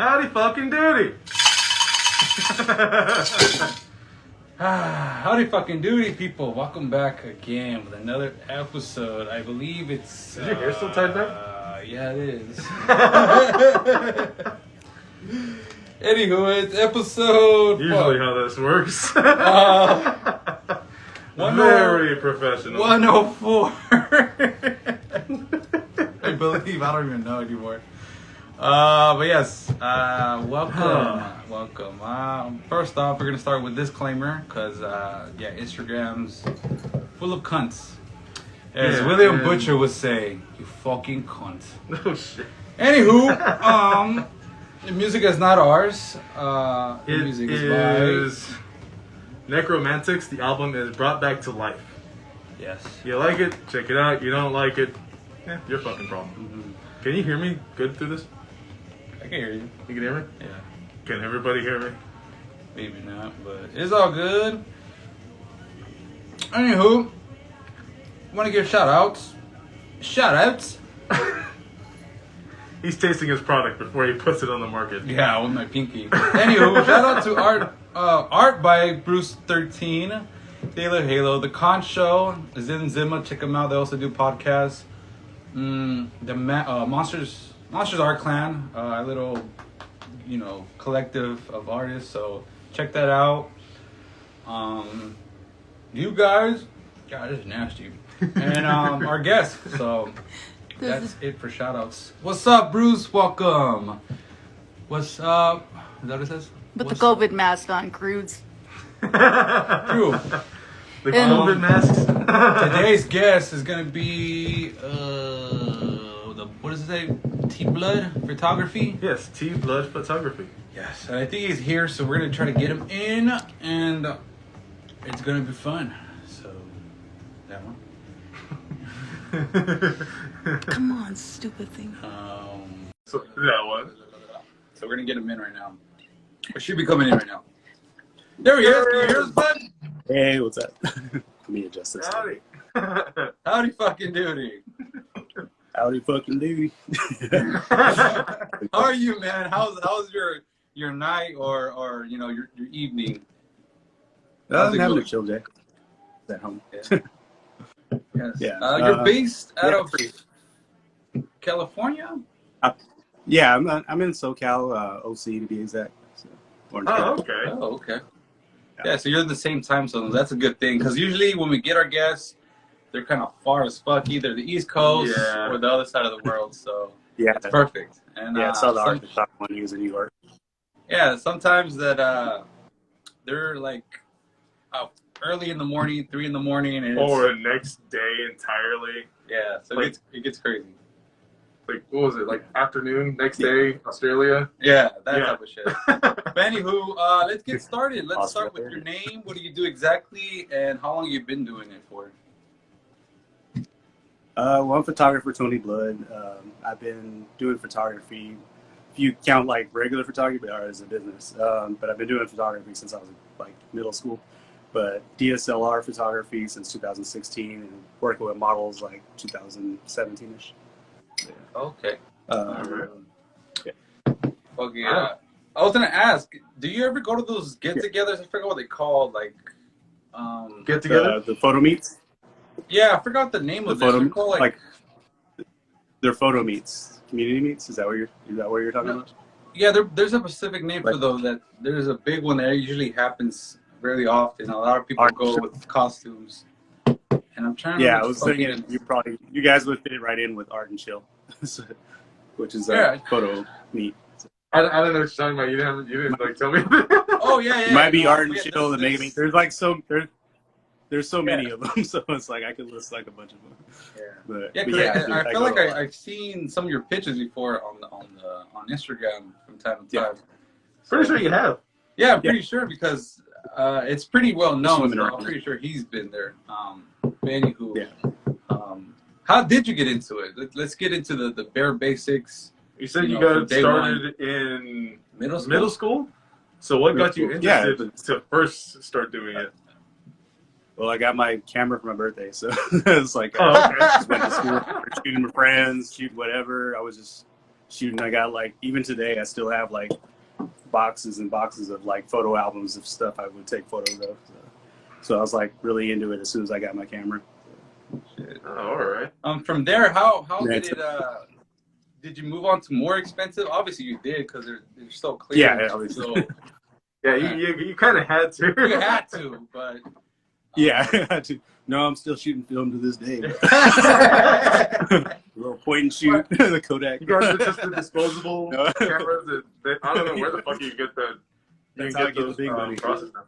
Howdy fucking doody. Howdy fucking doody, people. Welcome back again with another episode. I believe it's... Is your hair still tied back? Yeah, it is. Anywho, it's episode... Usually how this works. Very professional. 104. I believe. I don't even know anymore. But yes, welcome. First off, we're gonna start with disclaimer, cause Instagram's full of cunts, as William Butcher would say. You fucking cunt. Oh shit. Anywho, the music is not ours. The music is Necromantics. The album is brought back to life. Yes. You like it? Check it out. You don't like it? Your fucking problem. Mm-hmm. Can you hear me good through this? I can hear you. You can hear me? Yeah. Can everybody hear me? Maybe not, but it's all good. Anywho, want to give shout outs. Shout outs. He's tasting his product before he puts it on the market. Yeah, with my pinky. Anywho, shout out to art by Bruce 13, Taylor Halo, The Con Show, Zin Zima. Check them out. They also do podcasts. The Monsters Art Clan, a little, collective of artists. So check that out. You guys, God, this is nasty. And our guest. So that's it for shout outs. What's up, Bruce? Welcome. What's up? Is that what it says? With the COVID mask on, Crudes. True. The COVID masks. Today's guest is gonna be what does it say? Tblood Photography. Yes, Tbloodphotography. Yes, and I think he's here, so we're gonna try to get him in, and it's gonna be fun. So that one. Come on, stupid thing. So that one. So we're gonna get him in right now. Or should be coming in right now. There he is. Can you hear us, bud? Hey, what's up? Let me adjust this. Howdy. Howdy fucking doody. Howdy fucking doody. How are you, man? How's your night or your evening? I'm having a chill day. At home. Yeah. Yes. Yeah. You're based out of California? Yeah, I'm in SoCal, OC to be exact. So, Okay. Oh, okay. Yeah, so you're in the same time zone. That's a good thing, because usually when we get our guests, they're kind of far as fuck, either the East Coast or the other side of the world. So yeah, it's perfect. And I saw the art shop when he was in New York. Yeah, sometimes that they're like early in the morning, 3 in the morning, and or the next day entirely. Yeah, so like, it gets crazy. Like, what was it? Like afternoon, next day, Australia? Yeah, that type of shit. But anywho, let's get started. Let's start with your name. What do you do exactly, and how long have you been doing it for? Well, I'm photographer Tblood. I've been doing photography, if you count like regular photography, or as a business. But I've been doing photography since I was like middle school. But DSLR photography since 2016, and working with models like 2017ish. Yeah. Okay. Yeah. Okay. I was gonna ask, do you ever go to those get-togethers? I forgot what they called, like Get together. The photo meets. Yeah, I forgot the name of it. They're called, like they're photo meets, community meets. Is that what you're talking about? Yeah, there's a specific name for those. That there's a big one that usually happens very often. A lot of people go with costumes. And I'm trying to. Yeah, I was thinking you guys would fit it right in with Art and Chill, which is a photo meet. I don't know what you're talking about. You didn't like tell me. Oh yeah. It might be Art and Chill that maybe there's like there's so many of them, so it's like I could list like a bunch of them. Yeah. I feel like I've seen some of your pictures before on Instagram from time to time. Pretty sure you have. Yeah, I'm pretty sure because it's pretty well known. So I'm pretty sure he's been there. Anywho, how did you get into it? Let's get into the bare basics. You said you got started in middle school? So what got you interested to first start doing it? Well, I got my camera for my birthday, so it's like I just went to school, shooting with friends, shoot whatever. I was just shooting. I got like, even today, I still have like boxes and boxes of like photo albums of stuff I would take photos of. So I was like really into it as soon as I got my camera. Shit. Oh, all right. From there, how did you move on to more expensive? Obviously you did because they're so clear. Yeah, obviously. So, Yeah, you kind of had to. You had to, but yeah, I had to. No, I'm still shooting film to this day. Little point and shoot, the Kodak. You guys are just the disposable cameras. I don't know where the fuck you get the. That's how I get the big money. Process now.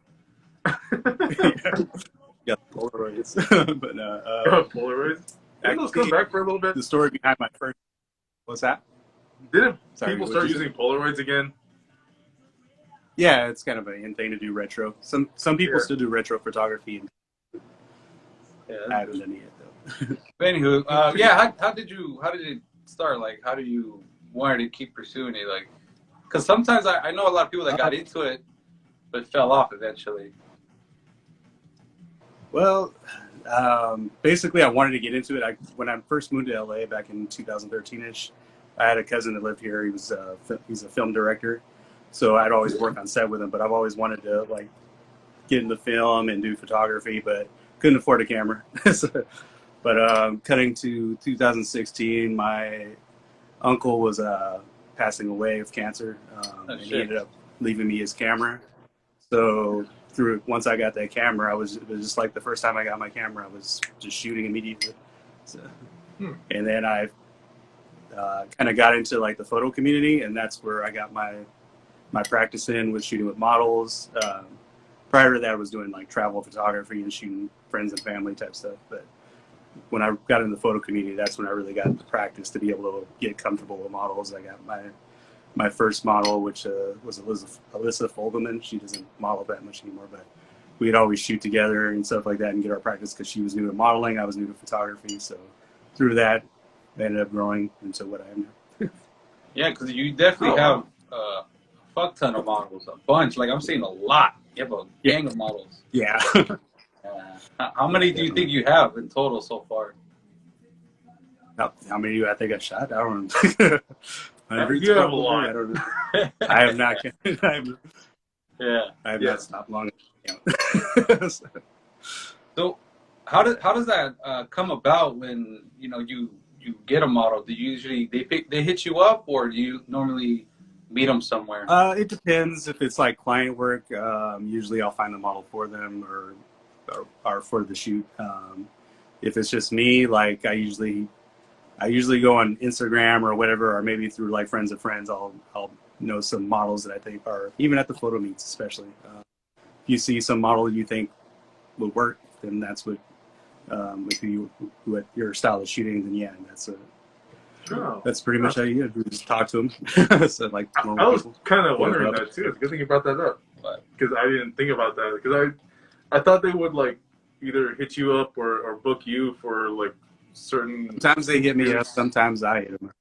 Yeah, Polaroids. But Polaroids. Didn't those come back for a little bit? The story behind my first. What's that? Didn't people start using Polaroids again? Yeah, it's kind of an in thing to do retro. Some people still do retro photography. Yeah. I haven't done it yet though. But anywho, yeah, how did it start? Like, how do you wanted to keep pursuing it? Like, because sometimes I know a lot of people that got into it, but fell off eventually. Well, basically, I wanted to get into it. When I first moved to LA back in 2013-ish, I had a cousin that lived here. He's a film director, so I'd always work on set with him. But I've always wanted to like get into film and do photography, but couldn't afford a camera. But cutting to 2016, my uncle was passing away of cancer, and he ended up leaving me his camera. So once I got that camera, it was just like the first time I got my camera, I was just shooting immediately. So, and then I kind of got into like the photo community, and that's where I got my practice in, was shooting with models. Prior to that, I was doing like travel photography and shooting friends and family type stuff. But when I got in the photo community, that's when I really got the practice to be able to get comfortable with models. I got my first model, which was Alyssa Fogelman. She doesn't model that much anymore, but we'd always shoot together and stuff like that and get our practice because she was new to modeling. I was new to photography. So through that, I ended up growing into what I am now. Yeah, because you definitely have a fuck ton of models, a bunch. Like, I'm seeing a lot. You have a gang of models. Yeah. How many do you think you have in total so far? How many do you think I shot? I don't know. You have a lot. I don't know. I have not. I have not stopped long. So, how does that come about when you get a model? Do you usually they hit you up, or do you normally meet them somewhere? It depends. If it's like client work, usually I'll find a model for them or for the shoot. If it's just me, like I usually go on Instagram or whatever, or maybe through like friends of friends, I'll know some models that I think are, even at the photo meets especially. If you see some model you think would work, then that's what your style of shooting, then yeah, that's pretty much how you do. Just talk to them. So, like, I was kind of wondering that too. It's a good thing you brought that up, because I didn't think about that. Because I thought they would like either hit you up or book you for like certain. Sometimes they hit me up. Sometimes I hit them up.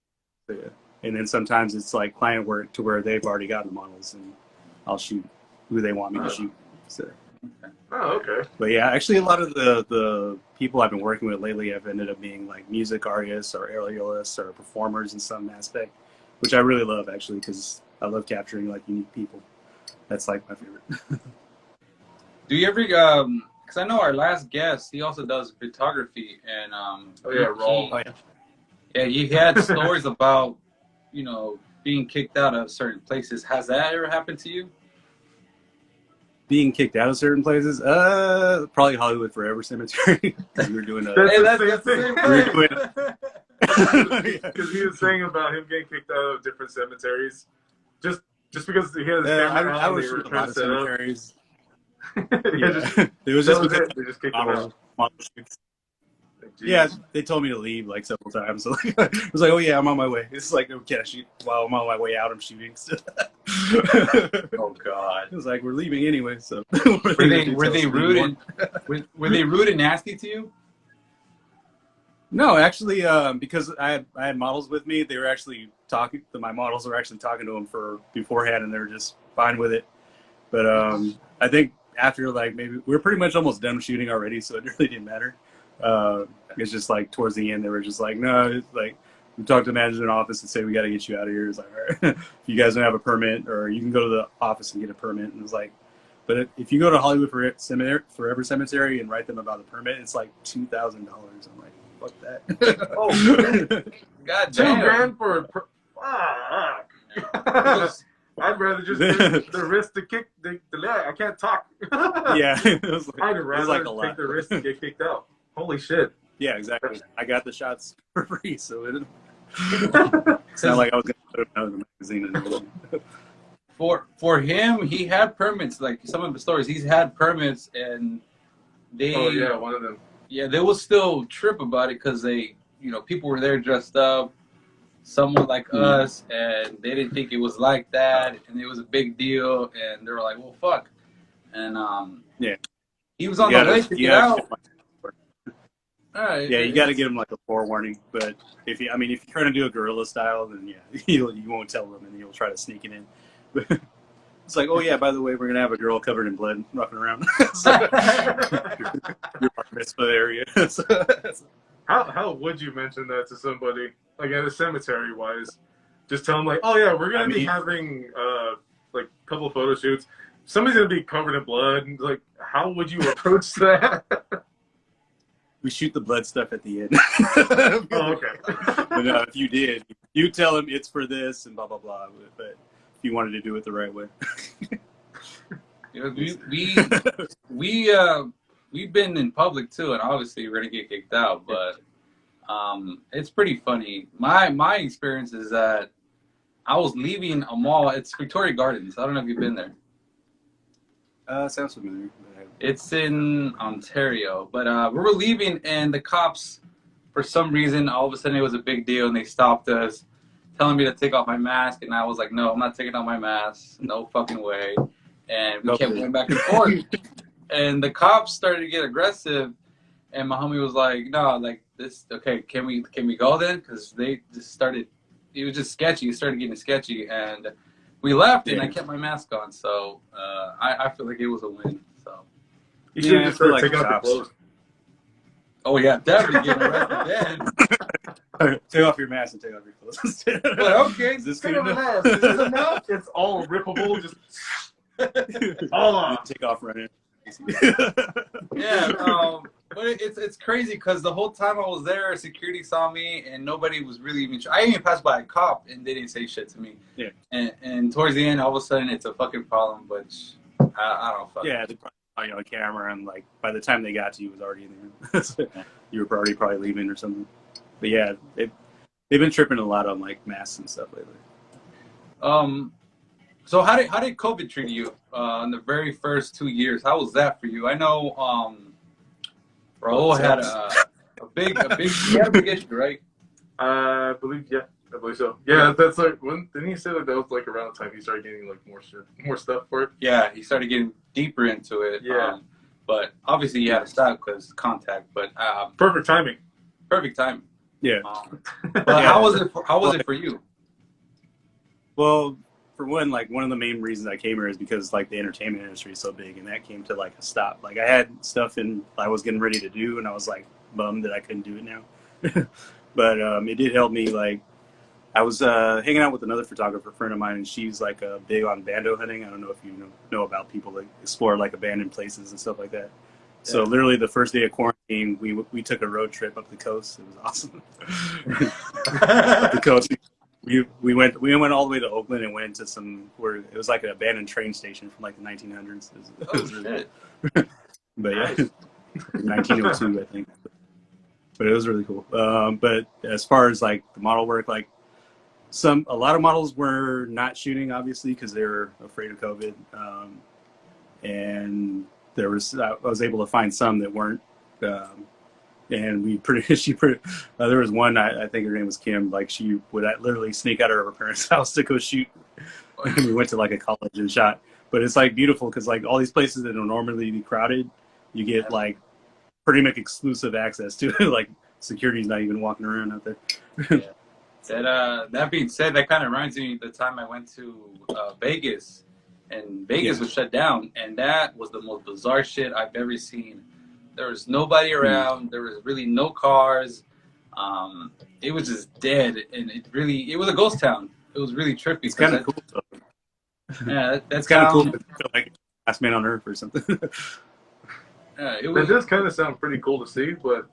So, yeah. And then sometimes it's like client work to where they've already gotten models, and I'll shoot who they want me to shoot. So. Oh, okay. But yeah, actually a lot of the people I've been working with lately have ended up being like music artists or aerialists or performers in some aspect, which I really love actually, because I love capturing like unique people. That's like my favorite. Do you ever, because I know our last guest, he also does photography, and he had stories about, being kicked out of certain places. Has that ever happened to you? Being kicked out of certain places, probably Hollywood Forever Cemetery. We were doing Because he was saying about him getting kicked out of different cemeteries, just because he has. I was sure a lot of cemeteries. It was just because they just kicked him out. Yeah, they told me to leave like several times. So I was like, "Oh yeah, I'm on my way." It's like, "Okay, I shoot while I'm on my way out. I'm shooting." Oh God! It was like, "We're leaving anyway." So were they rude and were they rude and nasty to you? No, actually, because I had models with me. They were actually talking. My models were actually talking to them beforehand, and they were just fine with it. But I think after like maybe we were pretty much almost done shooting already, so it really didn't matter. It's just like towards the end, they were just like, no, it's like we talked to the management office and say we got to get you out of here. It's like, all right, if you guys don't have a permit, or you can go to the office and get a permit. And it's like, but if you go to Hollywood Forever Cemetery and write them about the permit, it's like $2,000. I'm like, fuck that. Oh, God damn. $2,000 for a fuck. I'd rather just take the risk to kick I can't talk. Yeah, it was like, I'd rather like a take the risk to get kicked out. Holy shit. Yeah, exactly. I got the shots for free, so it's not like I was going to put them out in the magazine. And everything. For him, he had permits. Like some of the stories, he's had permits, and they. Oh yeah, one of them. Yeah, they will still trip about it because they, people were there dressed up, someone like us, and they didn't think it was like that, and it was a big deal, and they were like, "Well, fuck," and yeah, he was on the way to get out. All right. Yeah, you got to give them like a forewarning. But if you're trying to do a guerrilla style, then yeah, you won't tell them, and you'll try to sneak it in. But it's like, oh yeah, by the way, we're gonna have a girl covered in blood walking around. Your bar mitzvah area. How would you mention that to somebody, like at a cemetery wise? Just tell them like, oh yeah, we're gonna be having like a couple of photo shoots. Somebody's gonna be covered in blood. Like, how would you approach that? We shoot the blood stuff at the end. Oh, okay. But if you did, you tell them it's for this and blah blah blah. But if you wanted to do it the right way. We've been in public too, and obviously we're gonna get kicked out. But it's pretty funny. My experience is that I was leaving a mall. It's Victoria Gardens. I don't know if you've been there. Sounds familiar. It's in Ontario, but we were leaving, and the cops, for some reason, all of a sudden it was a big deal, and they stopped us, telling me to take off my mask, and I was like, no, I'm not taking off my mask, no fucking way, and we kept going back and forth, and the cops started to get aggressive, and my homie was like, no, like this, okay, can we go then? Because they just started, it was just sketchy, it started getting sketchy, and we left, and I kept my mask on, so I feel like it was a win. So you should just start taking off your clothes. Oh yeah, definitely getting arrested then. Take off your mask and take off your clothes. But okay, is this good enough? Is this enough? It's all rippable. Just take off running. Yeah, but it's crazy because the whole time I was there, security saw me, and nobody was really even. I even passed by a cop, and they didn't say shit to me. Yeah. And towards the end, all of a sudden, it's a fucking problem. But I don't fuck. Yeah, they probably on camera, and like by the time they got to you, it was already in there. So you were probably leaving or something. But yeah, they've been tripping a lot on like masks and stuff lately. So how did COVID treat you in the very first 2 years? How was that for you? I know Raul had a big issue, right? I believe so. Yeah, that's like didn't he say that was like around the time he started getting like more stuff for it? Yeah, he started getting deeper into it. Yeah. But obviously he had to stop because contact. But perfect timing. Perfect timing. Yeah. But how was it for you? Well, for one, like one of the main reasons I came here is because like the entertainment industry is so big, and that came to like a stop. Like I had stuff I was getting ready to do, and I was like bummed that I couldn't do it now. But it did help me. Like I was hanging out with another photographer friend of mine, and she's like big on bando hunting. I don't know if you know about people that explore like abandoned places and stuff like that. Yeah. So literally the first day of quarantine, we took a road trip up the coast. It was awesome. Up the coast. We went all the way to Oakland and went to where it was like an abandoned train station from like the 1900s. It was really cool. But yeah, 1902 I think. But it was really cool. But as far as like the model work, like a lot of models were not shooting obviously because they were afraid of COVID. And I was able to find some that weren't. And there was one, I think her name was Kim, like she would literally sneak out of her parents' house to go shoot. And we went to like a college and shot. But it's like beautiful because like all these places that would normally be crowded, you get like pretty much exclusive access to it. Like security's not even walking around out there. Yeah. That being said, that kind of reminds me of the time I went to Vegas, and Vegas was shut down, and that was the most bizarre shit I've ever seen. There was nobody around. There was really no cars. It was just dead, and it was a ghost town. It was really trippy. It's kind of cool. Though. Yeah, that's kind of cool. To feel like last man on Earth or something. It does kind of sound pretty cool to see, but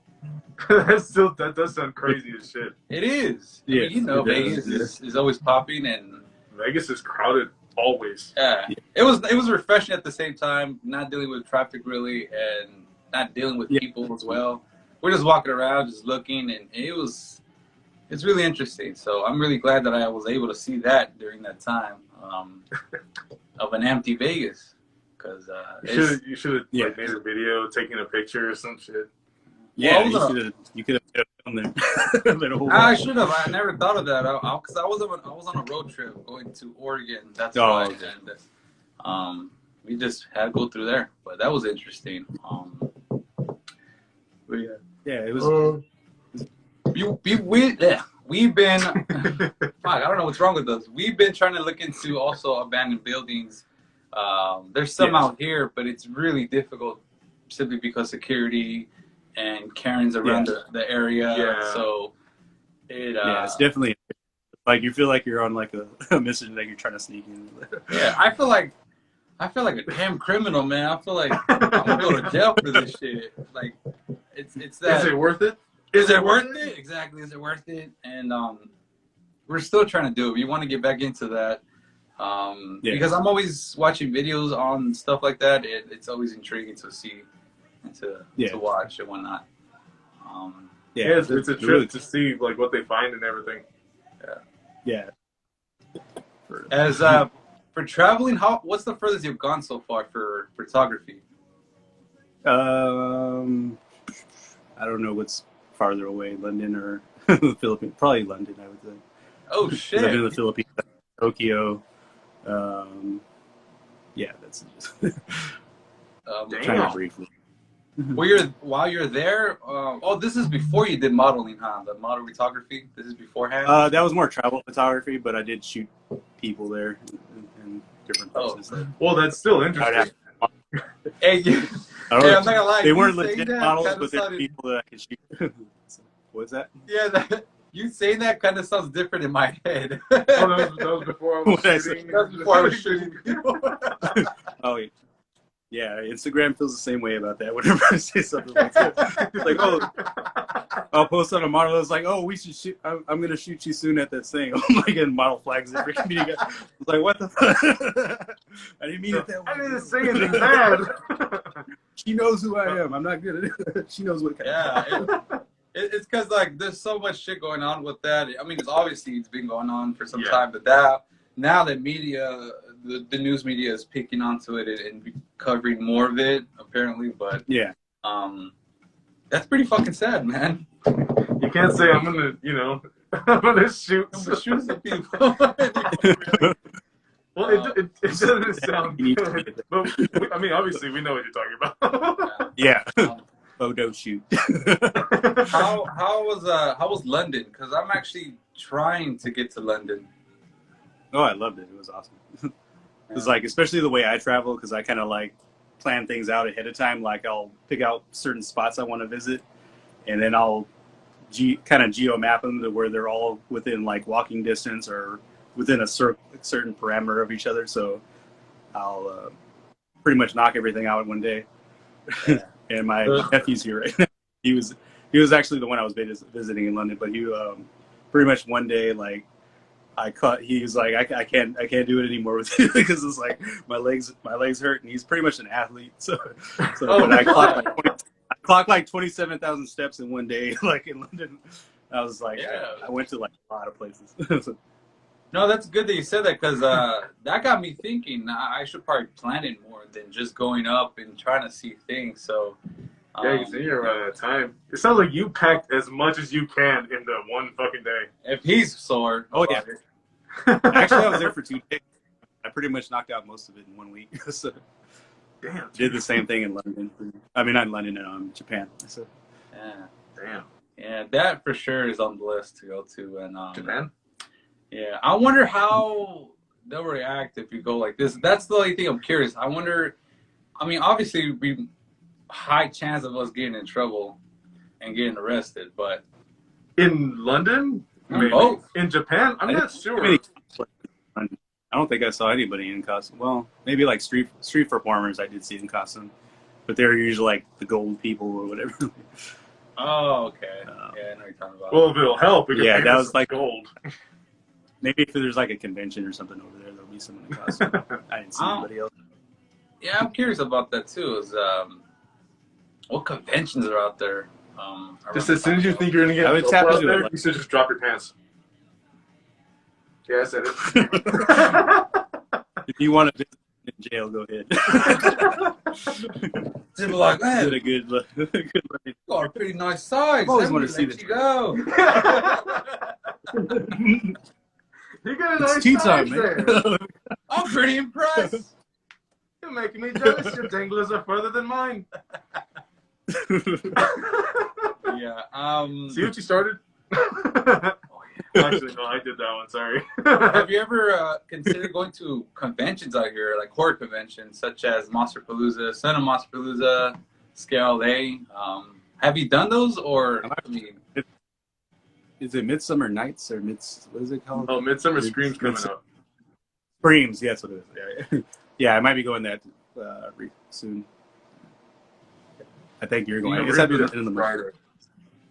that does sound crazy as shit. It is. Yeah, I mean, Vegas is always popping, and Vegas is crowded always. Yeah. It was refreshing at the same time, not dealing with traffic really, and not dealing with people as well. We're just walking around, just looking, and it's really interesting. So I'm really glad that I was able to see that during that time of an empty Vegas. Because you should have made a video, taking a picture or some shit. Yeah, you could have filmed there. I should have. I never thought of that. Because I was on a road trip going to Oregon. That's why. Okay. And, we just had to go through there, but that was interesting. It was. We've been. Fuck, I don't know what's wrong with us. We've been trying to look into also abandoned buildings. There's some out here, but it's really difficult simply because security and Karens around the area. Yeah. So it's definitely like you feel like you're on like a mission that you're trying to sneak in. Yeah, I feel like a damn criminal, man. I feel like I'm gonna go to jail for this shit. Like it's that. Is it worth it? Is it worth it? Exactly. Is it worth it? And we're still trying to do it. We want to get back into that. Because I'm always watching videos on stuff like that. It's always intriguing to see and to watch and whatnot. It's a trip to see like what they find and everything. Yeah. As for traveling, what's the furthest you've gone so far for photography? I don't know what's farther away, London or the Philippines. Probably London, I would say. Oh shit! I've been to the Philippines, Tokyo. That's trying to briefly. While you're there, this is before you did modeling, huh? The model photography. This is beforehand. That was more travel photography, but I did shoot people there in different places. Well, that's still interesting. Hey, I'm not gonna lie. They weren't legit models, but they're people that I could shoot. What's that? Yeah, you saying that kind of sounds different in my head. That was before I was shooting. That was before I was shooting people. Oh, yeah. Instagram feels the same way about that. Whenever I say something like that, it's like, I'll post on a model. It's like, we should shoot. I'm gonna shoot you soon at that thing. I'm like, getting model flags every meeting. It's like, what the fuck? I didn't mean it that way. I didn't say anything bad. She knows who I am. I'm not good at it. She knows what. It's because like there's so much shit going on with that. I mean, it's been going on for some time, but now that media, the news media is picking onto it and covering more of it apparently. But that's pretty fucking sad, man. You can't say I'm gonna shoot some people. Well, it doesn't sound good, but I mean, obviously we know what you're talking about. Yeah. Photo shoot. How was London? Because I'm actually trying to get to London. Oh, I loved it. It was awesome. It was like, especially the way I travel, because I kind of like plan things out ahead of time. Like I'll pick out certain spots I want to visit, and then I'll kind of geo map them to where they're all within like walking distance or within a certain parameter of each other. So I'll pretty much knock everything out in one day. And my nephew's here right now. He was actually the one I was visiting in London, but he pretty much one day like he was like I can't do it anymore with you because it's like my legs hurt, and he's pretty much an athlete. So I clocked like 27,000 steps in one day like in London. I was like I went to like a lot of places. No, that's good that you said that because that got me thinking I should probably plan it more than just going up and trying to see things. So you see you're running out of time. It sounds like you packed as much as you can in the one fucking day. If he's sore. Actually, I was there for 2 days. I pretty much knocked out most of it in 1 week. So damn. Did the same thing in London. I mean, not in London, Japan. So. Damn. Yeah, that for sure is on the list to go to. And Japan? Yeah, I wonder how they'll react if you go like this. That's the only thing I'm curious. I wonder. I mean, obviously, it'd be high chance of us getting in trouble and getting arrested. But In London, maybe. Oh. In Japan, I'm not sure. I don't think I saw anybody in costume. Well, maybe like street performers I did see in costume, but they're usually like the gold people or whatever. Oh, okay. Yeah, I know what you're talking about. Well, if it'll help, we can Yeah, pay that for was some like- gold. Maybe if there's like a convention or something over there, there'll be someone in costume. I didn't see anybody else. Yeah, I'm curious about that too. Is what conventions are out there? Just as soon as you think you're gonna get I would dope tap out into there, it, like- you should just drop your pants. Yeah, I said it. If you want to visit in jail, go ahead. People like, Get man, a good look. you got a pretty nice size. I've always Let me wanted to see let the- you go. You got a It's nice tea size time, there. man. I'm pretty impressed. You're making me jealous. Your danglers are further than mine. Yeah. See what you started? Actually, no, I did that one. Sorry. Have you ever considered going to conventions out here, like horror conventions, such as Monsterpalooza, Son of Monsterpalooza, Scale A? Have you done those, or I mean, Is it Midsummer Nights or what is it called? Oh, Midsummer Scream's coming up. Screams, yeah, that's what it is. Yeah, yeah, I might be going that soon. I think you're going. I guess I'd be in the month.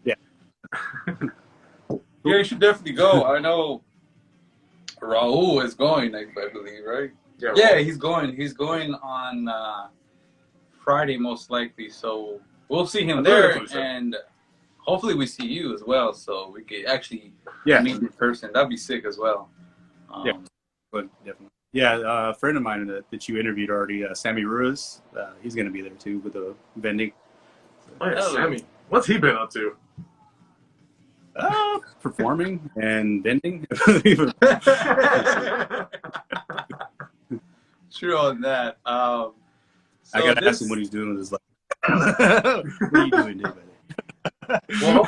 Yeah. yeah, you should definitely go. I know Raul is going, I believe, right? Yeah, Yeah, well, he's going. He's going on Friday, most likely. So we'll see him there, and hopefully we see you as well, so we could actually meet in person. That'd be sick as well. Yeah. But definitely. Yeah, a friend of mine that you interviewed already, Sammy Ruiz, he's going to be there too with the vending. Oh, yeah, Sammy. What's he been up to? Performing and vending. True on that. So I got to ask him what he's doing with his life. What are you doing, David? Well,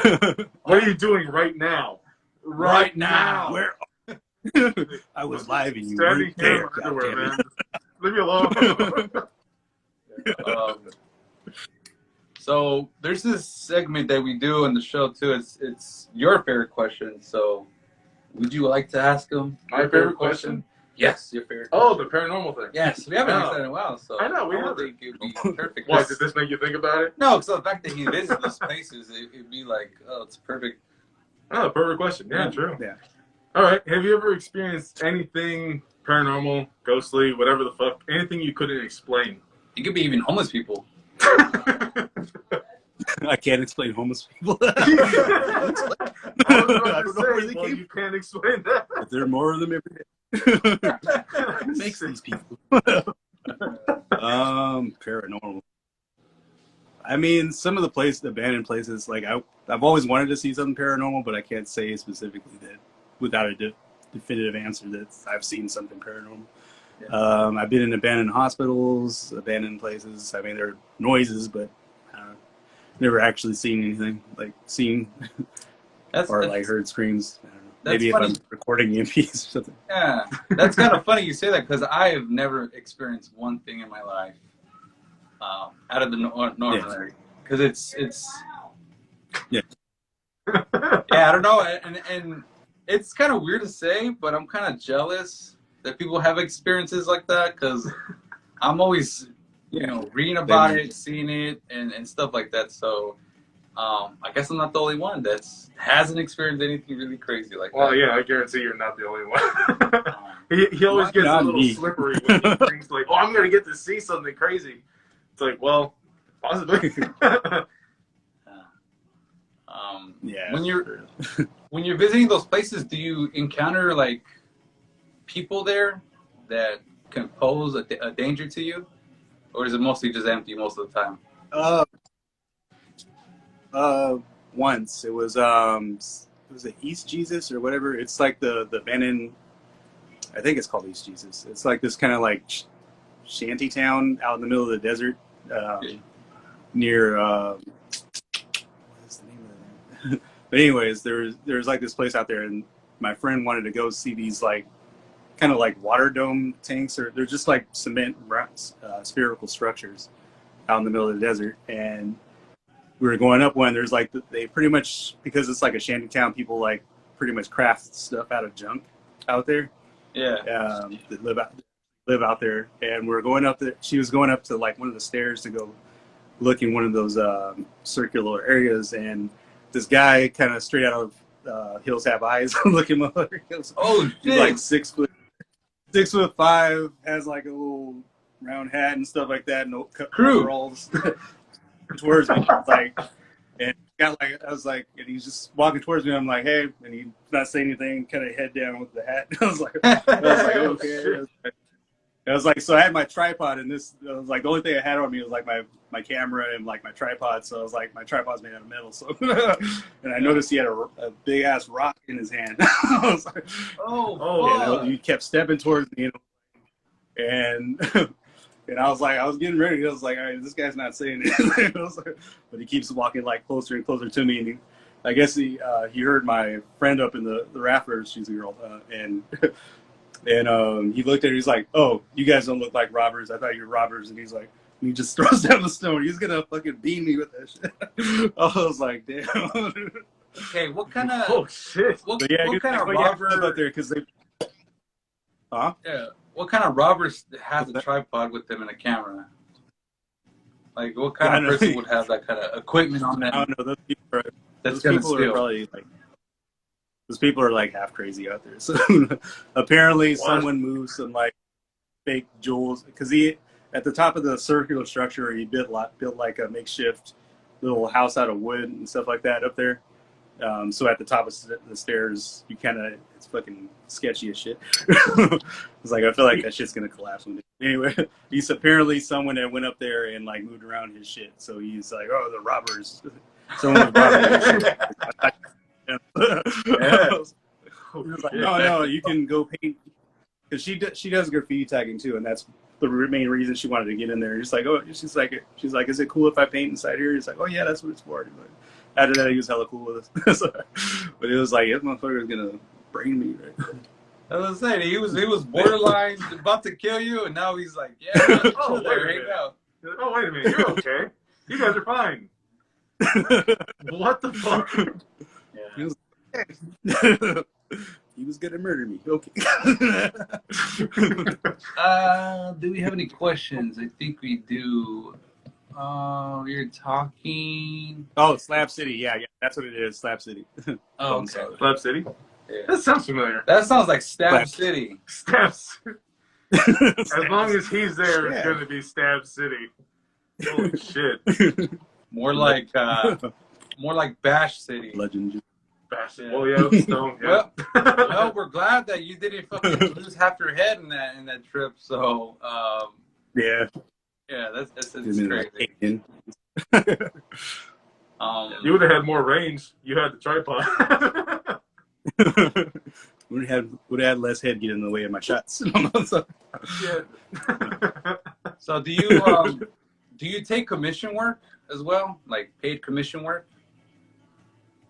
what are you doing right now? Right now. Where? I was live and you Standing weren't here there. in my underwear, goddammit. man. Leave me alone. So there's this segment that we do in the show too. It's your favorite question. So would you like to ask him My favorite question? Yes, your favorite. Oh, the paranormal thing. Yes, we haven't No. asked that in a while, so I know, we don't haven't. think it'd be perfect. Why, did this make you think about it? No, because the fact that he visits those places, it'd be like, oh, it's perfect. Oh, perfect question. Yeah, true. Yeah. All right. Have you ever experienced anything paranormal, ghostly, whatever the fuck, anything you couldn't explain? It could be even homeless people. I can't explain homeless people. I was about I to don't know where say, they well, came you can't explain that. But there are more of them every day. What makes these people? Paranormal. I mean, some of the abandoned places, like I've always wanted to see something paranormal, but I can't say specifically that without a definitive answer that I've seen something paranormal. Yeah. I've been in abandoned hospitals, abandoned places. I mean, there are noises, but never actually seen anything like like heard screams. I don't know. Maybe funny. if I'm recording EMPs or something. Yeah, that's kind of funny you say that because I have never experienced one thing in my life out of the ordinary. Because it's Yeah. I don't know, and it's kind of weird to say, but I'm kind of jealous that people have experiences like that because I'm always reading about it, seeing it, and stuff like that. So I guess I'm not the only one that hasn't experienced anything really crazy like that. Well, yeah, I guarantee you're not the only one. he always gets a Not little me. slippery when he thinks like, oh, I'm going to get to see something crazy. It's like, well, possibly. Yeah. When you're visiting those places, do you encounter like people there that can pose a danger to you, or is it mostly just empty most of the time? Once it was it East Jesus or whatever. It's like the abandoned. I think it's called East Jesus. It's like this kind of like shanty town out in the middle of the desert, near. What is the name of it? But anyways, there's like this place out there, and my friend wanted to go see these like kind of like water dome tanks, or they're just like cement spherical structures out in the middle of the desert, and we were going up one. There's like they pretty much, because it's like a shanty town, people like pretty much craft stuff out of junk out there. Yeah. That live out there, and we're going up there. She was going up to like one of the stairs to go look in one of those circular areas, and this guy kind of straight out of Hills Have Eyes looking motherfucker. Oh He's shit! like 6'5", has like a little round hat and stuff like that, no overalls. Towards me, like, and got like, I was like, and he's just walking towards me. I'm like, hey, and he's not saying anything, kind of head down with the hat. I was like, okay. I was like, so I had my tripod, and this I was like, the only thing I had on me was like my camera and like my tripod. So I was like, my tripod's made out of metal. So, and I noticed he had a big ass rock in his hand. I was like, oh, and he kept stepping towards me, and and I was like, I was getting ready. I was like, all right, this guy's not saying anything. But he keeps walking like closer and closer to me, and I guess he heard my friend up in the rafters. She's a girl, and he looked at her. He's like, "Oh, you guys don't look like robbers. I thought you were robbers." And he's like, and he just throws down the stone. He's gonna fucking beat me with that shit. I was like, damn. Okay, what kind of? Oh shit! What kind of robber out there? Because they, huh? Yeah. What kind of robbers has a tripod with them and a camera? Like, what kind of person would have that kind of equipment on them? I don't know. Those people steal. are probably like. Those people are like half crazy out there. So apparently someone moved some like fake jewels, because he at the top of the circular structure he built like a makeshift little house out of wood and stuff like that up there. So at the top of the stairs, it's fucking sketchy as shit. It's like, I feel like that shit's gonna collapse one day. Anyway, he's apparently someone that went up there and like moved around his shit. So he's like, oh, the robbers. Someone was robbing his shit. Yeah. Like, no, you can go paint, because she does graffiti tagging too, and that's the main reason she wanted to get in there. She's like, she's like, is it cool if I paint inside here? He's like, oh yeah, that's what it's for. Like, after that, he was hella cool with us. But it was like, this motherfucker is gonna brain me, right? I was saying, he was borderline about to kill you, and now he's like, yeah, oh, hang out. Oh, wait a minute, you're okay. You guys are fine. What the fuck? Yeah. He was gonna murder me. Okay. Do we have any questions? I think we do. You're talking. Oh, Slab City. Yeah, that's what it is. Slab City. Oh, okay. Slab City? Yeah. That sounds familiar. That sounds like Stab City. Steps. As long as he's there, it's gonna be Stab City. Holy shit. More like Bash City. Legend. Bash City. Well, yeah, Stone. Yeah. Well, we're glad that you didn't fucking lose half your head in that trip. So, yeah, that's crazy. You would have had more range. You had the tripod. would have had less head get in the way of my shots. Yeah. So do you take commission work as well, like paid commission work?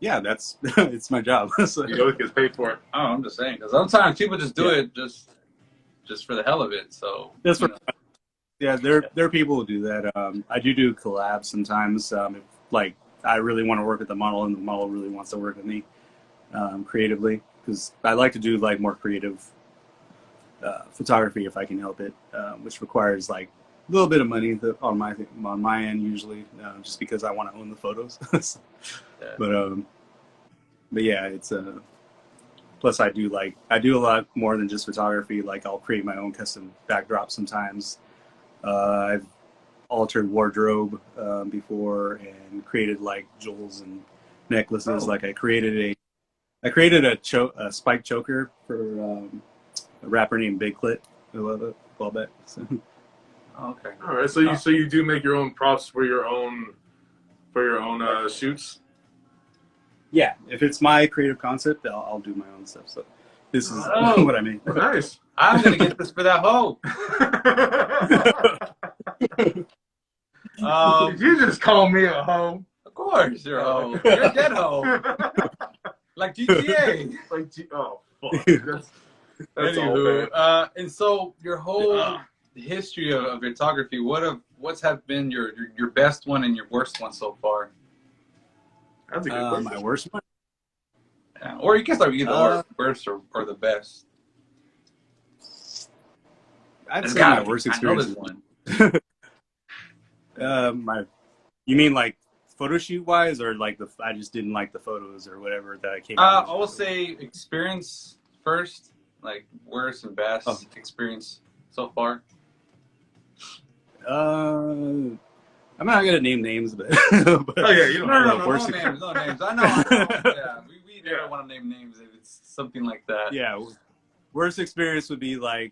Yeah, it's my job. So. You always get paid for it. Oh, I'm just saying, because sometimes people just do it just for the hell of it. So that's what. Yeah, there are people who do that. I do collabs sometimes. If, like, I really want to work with the model, and the model really wants to work with me creatively, because I like to do like more creative photography if I can help it, which requires like a little bit of money on my end usually, just because I want to own the photos. But yeah, it's plus I do a lot more than just photography. Like, I'll create my own custom backdrop sometimes. I've altered wardrobe before and created like jewels and necklaces. Like I created a spike choker for a rapper named Big Clit. I love it. Well, bet. So. Okay. All right. So you do make your own props for your own shoots. Yeah, if it's my creative concept, I'll do my own stuff. So this is what I mean. Nice. I'm gonna get this for that hoe. You just call me a hoe. Of course, you're a hoe. You're a dead hoe. Like GTA. Oh, fuck. That's all bad. And so your whole history of photography, what's have been your best one and your worst one so far? That's a good question. My worst one. Yeah. Or you can start with either worst or the best. I'd There's say gotta my be- worst I know experience. there's one. You mean like photo shoot wise, or like I just didn't like the photos or whatever that I came. I will say experience first, like worst and best experience so far. I'm not gonna name names, but, Oh yeah, you don't No know. names. I know. Yeah, we never want to name names if it's something like that. Yeah, worst experience would be like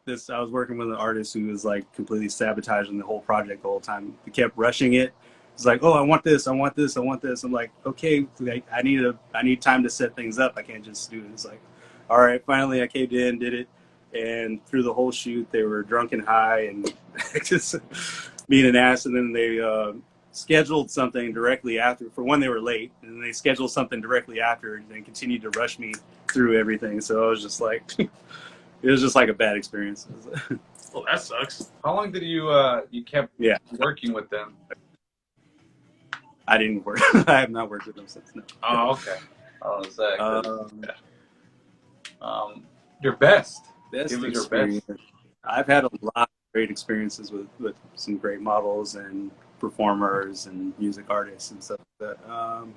this. I was working with an artist who was like completely sabotaging the whole project the whole time. He kept rushing it. He's like, "Oh, I want this. I want this. I want this." I'm like, "Okay, I need time to set things up. I can't just do it." It's like, all right, finally I caved in, did it, and through the whole shoot they were drunk and high and just being an ass. And then they scheduled something directly after. For one, they were late, and then they scheduled something directly after, and then continued to rush me through everything. So I was just like, it was just like a bad experience. Well, that sucks. How long did you kept working with them? I didn't work. I have not worked with them since. No. Oh, okay. Oh, your best. Best Give us your experience. best. I've had a lot of great experiences with some great models and performers and music artists and stuff like that.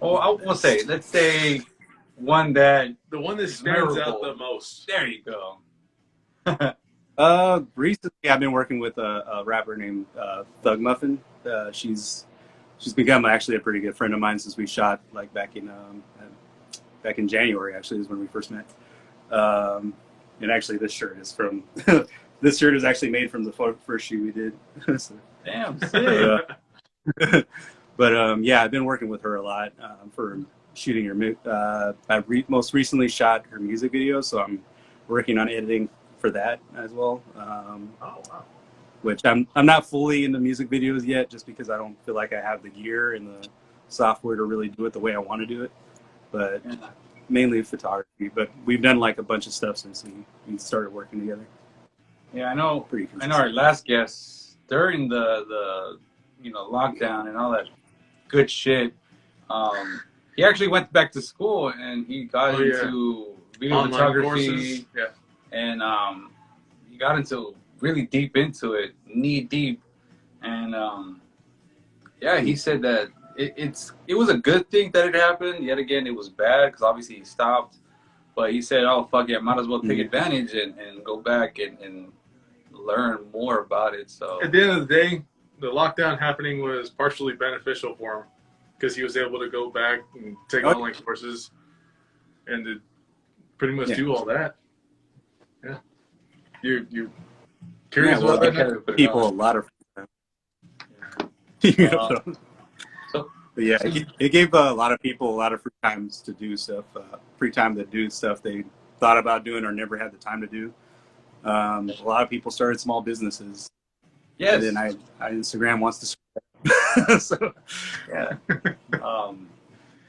Well, I will say, let's say one that The one that stands out memorable. the most. There you go. Recently I've been working with a rapper named Thug Muffin. She's become actually a pretty good friend of mine since we shot like back in January. Actually, is when we first met. And actually, this shirt is from this shirt is actually made from the first shoot we did. So, Damn, sick. but yeah, I've been working with her a lot for shooting her. I most recently shot her music video, so I'm working on editing for that as well. Oh wow. Which I'm not fully into music videos yet, just because I don't feel like I have the gear and the software to really do it the way I want to do it. But mainly photography. But we've done like a bunch of stuff since we started working together. Yeah, I know. Pretty I know. Our last guest during the lockdown and all that good shit. He actually went back to school and he got into video online photography. courses. Yeah. And he got into really deep into it, knee deep, and he said that it was a good thing that it happened. Yet again, it was bad because obviously he stopped, but he said, "Oh fuck it, I might as well take advantage and go back and learn more about it." So at the end of the day, the lockdown happening was partially beneficial for him because he was able to go back and take online courses and to pretty much do all that. Yeah. You curious about that? People a lot of but yeah, it gave a lot of people a lot of free times to do stuff, free time to do stuff they thought about doing or never had the time to do. A lot of people started small businesses. Yes. And then Instagram wants to so yeah.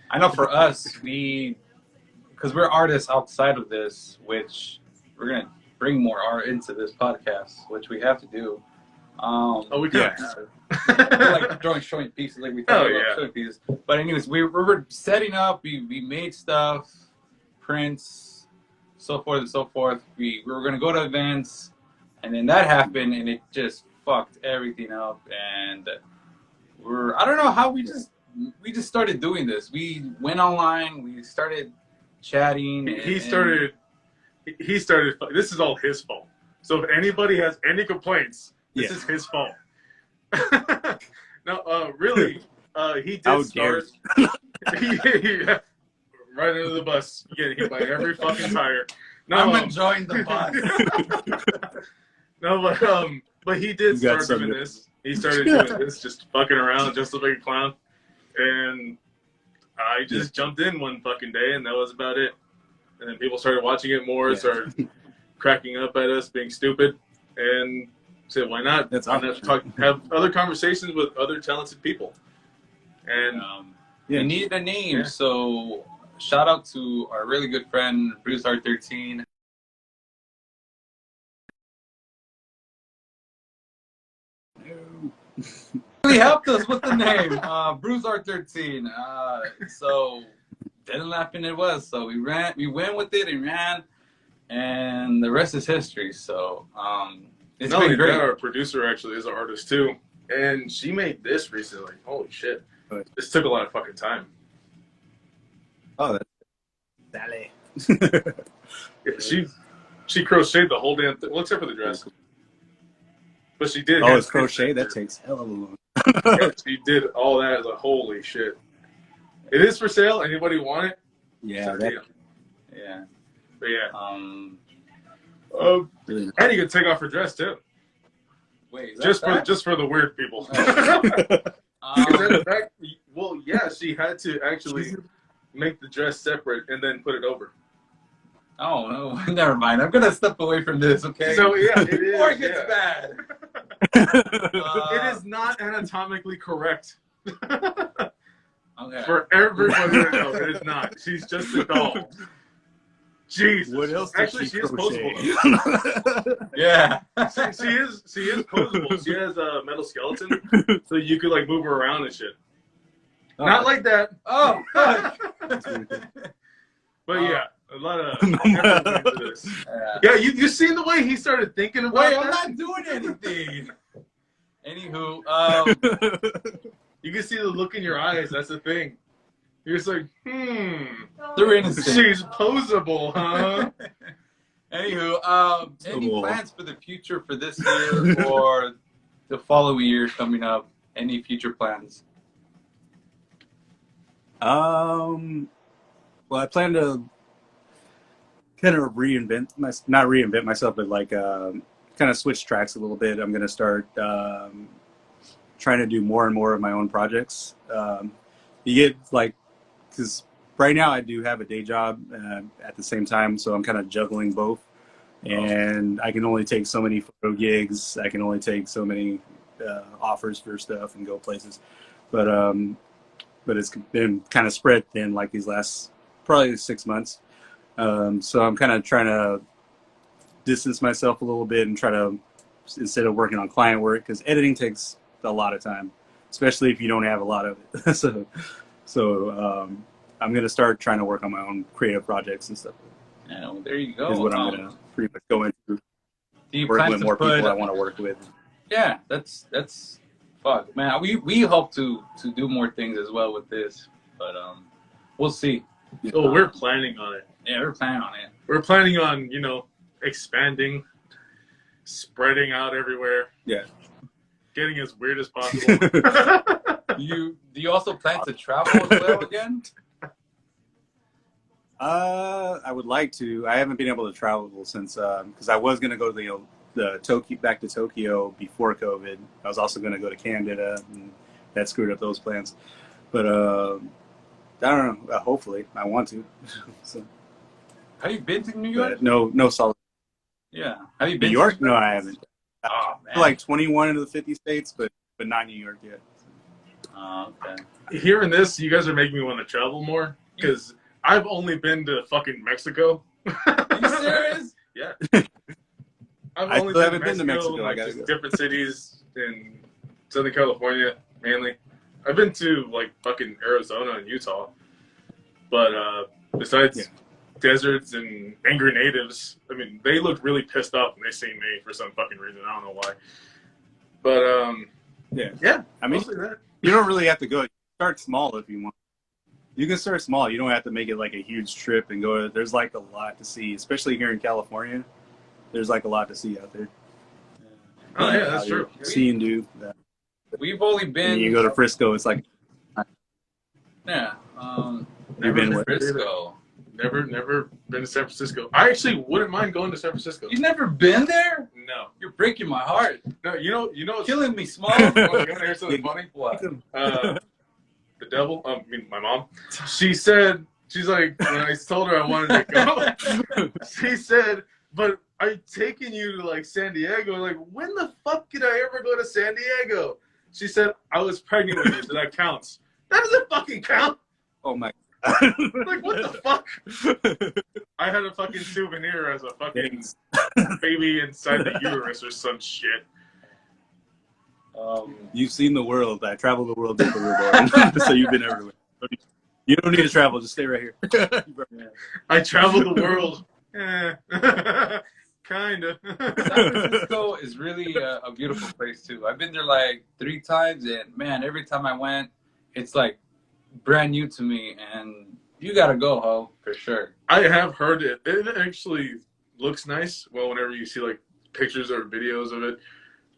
I know for us, because we're artists outside of this, which we're gonna bring more art into this podcast, which we have to do. We can. We're like showing pieces, like we talked about showing pieces. But anyways, we were setting up. We made stuff, prints, so forth and so forth. We were gonna go to events, and then that happened, and it just fucked everything up. And I don't know how we just started doing this. We went online. We started chatting. He started. This is all his fault. So if anybody has any complaints, this is his fault. No, really, he did start. Right under the bus, getting hit by every fucking tire. No, I'm enjoying the bus. No, but he did start doing this. He started doing this, just fucking around, just like a clown. And I just jumped in one fucking day, and that was about it. And then people started watching it more, started cracking up at us being stupid, and said, "Why not? That's why not have other conversations with other talented people?" And we needed a name, so shout out to our really good friend Bruce R13. really helped us with the name, Bruce R13. So dead and laughing it was. So we went with it and ran, and the rest is history. So it's been great. Our producer actually is an artist too, and she made this recently. Holy shit! This took a lot of fucking time. Oh, that's Sally. Yeah, she crocheted the whole damn thing. Well, except for the dress. But she did. Oh, it's crochet? That takes hell of a long. Yeah, she did all that. As a holy shit. It is for sale. Anybody want it? Yeah. Yeah. But yeah. Really And you can take off her dress too. Wait, Just for the weird people. Well, yeah, she had to actually make the dress separate and then put it over. Oh no! Never mind. I'm gonna step away from this. Okay. So yeah, it is. Before it gets bad. It is not anatomically correct. Okay. For everybody to know, it is not. She's just a doll. Jesus. What else? Actually, she is posable. Yeah. She is posable. She has a metal skeleton, so you could like move her around and shit. Not like that. Oh. Fuck. But yeah, a lot of effort into this. Yeah, you seen the way he started thinking about Wait, that? I'm not doing anything. Anywho, you can see the look in your eyes. That's the thing. You're just like, they're innocent. She's posable, huh? Anywho, any plans for the future for this year or the following year coming up? Any future plans? Well, I plan to kind of not reinvent myself, but like kind of switch tracks a little bit. I'm going to start trying to do more and more of my own projects. You get like, because right now I do have a day job at the same time, so I'm kind of juggling both. And I can only take so many photo gigs. I can only take so many offers for stuff and go places. But it's been kind of spread thin like these last probably 6 months. So I'm kind of trying to distance myself a little bit and try to, instead of working on client work, because editing takes a lot of time, especially if you don't have a lot of it. So I'm going to start trying to work on my own creative projects and stuff. Yeah, well, there you go. Is what I'm going to pretty much go into. Do you work plan with to more put, people I want to work with. Yeah, that's fuck, man. We hope to do more things as well with this, but we'll see. Oh, we're planning on it. Yeah, we're planning on it. We're planning on, expanding, spreading out everywhere. Yeah. Getting as weird as possible. Do you also plan to travel as well again? I would like to. I haven't been able to travel since because I was going to go to back to Tokyo before COVID. I was also going to go to Canada, and that screwed up those plans. But I don't know. Hopefully, I want to. So, have you been to New York? No solid. Yeah. Have you been New York? No, I haven't. Oh man. Like 21 of the 50 states, but not New York yet. Oh, okay. Hearing this, you guys are making me want to travel more because I've only been to fucking Mexico. Are you serious? Yeah. I still haven't been to Mexico. Like, I gotta just go. different cities in Southern California, mainly. I've been to like fucking Arizona and Utah, but besides deserts and angry natives, I mean, they looked really pissed off when they seen me for some fucking reason. I don't know why. But yeah. I mean, mostly that. you don't really have to go. Start small if you want. You can start small. You don't have to make it like a huge trip and go. There's like a lot to see, especially here in California. There's like a lot to see out there. Oh yeah, that's true. See and do. That. We've only been. And you go to Frisco, it's like. Yeah. You've been with Frisco. Never been to San Francisco. I actually wouldn't mind going to San Francisco. You've never been there? No. You're breaking my heart. No, you know, Killing me, small. You want to hear something funny? What? The devil, my mom, she's like, when I told her I wanted to go, she said, but I'm taking you to like San Diego. Like, when the fuck did I ever go to San Diego? She said, I was pregnant with you, so that counts. That doesn't fucking count. Oh my. Like, what the fuck? I had a fucking souvenir as a fucking baby inside the uterus or some shit. You've seen the world. I travel the world since we were born, so you've been everywhere. You don't need to travel. Just stay right here. I travel the world. Kind of. San Francisco is really a beautiful place too. I've been there like 3 times, and man, every time I went, it's like brand new to me. And you gotta go, Ho, for sure. I have heard it. It actually looks nice. Well, whenever you see like pictures or videos of it,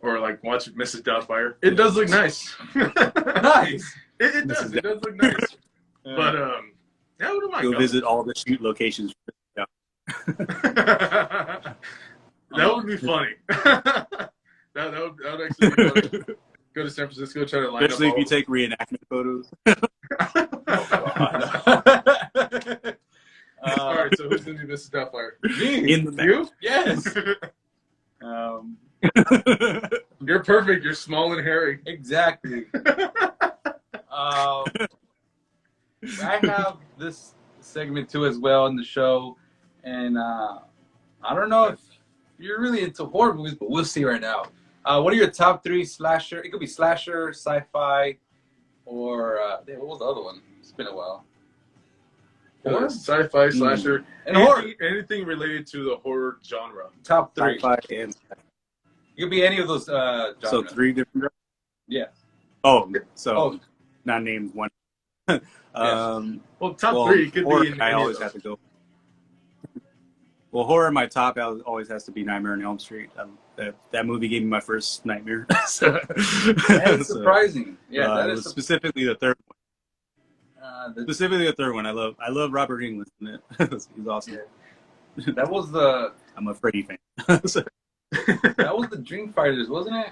or like watch Mrs. Doubtfire, it does look nice. Nice. It does. It does look nice. Yeah. But yeah, I wouldn't mind Go going. visit all the shoot locations. Yeah. That would be funny. that would actually be funny. Go to San Francisco, try to line Especially up if you take reenactment photos. All right, so who's the new Mrs. Doubtfire? Me. In the back. You? Yes. You're perfect. You're small and hairy. Exactly. I have this segment too as well in the show, and I don't know if you're really into horror movies, but we'll see right now. What are your top 3 slasher? It could be slasher, sci-fi, or what was the other one? It's been a while. Horror? Sci-fi, slasher, And horror. Anything related to the horror genre. Top 3. Sci-fi and It could be any of those genres. so 3 different. Yeah. Oh, so Oh. not named one. Well, top well, 3 could horror, be in I any always of have those. to go. Well, horror, my top always has to be Nightmare on Elm Street. That movie gave me my first nightmare. So, That's surprising. Yeah, that it is was specifically the third one. the, Specifically the third one. I love Robert Englund in it. He's awesome. that was the I'm a Freddy fan. So, that was the Dream Fighters, wasn't it?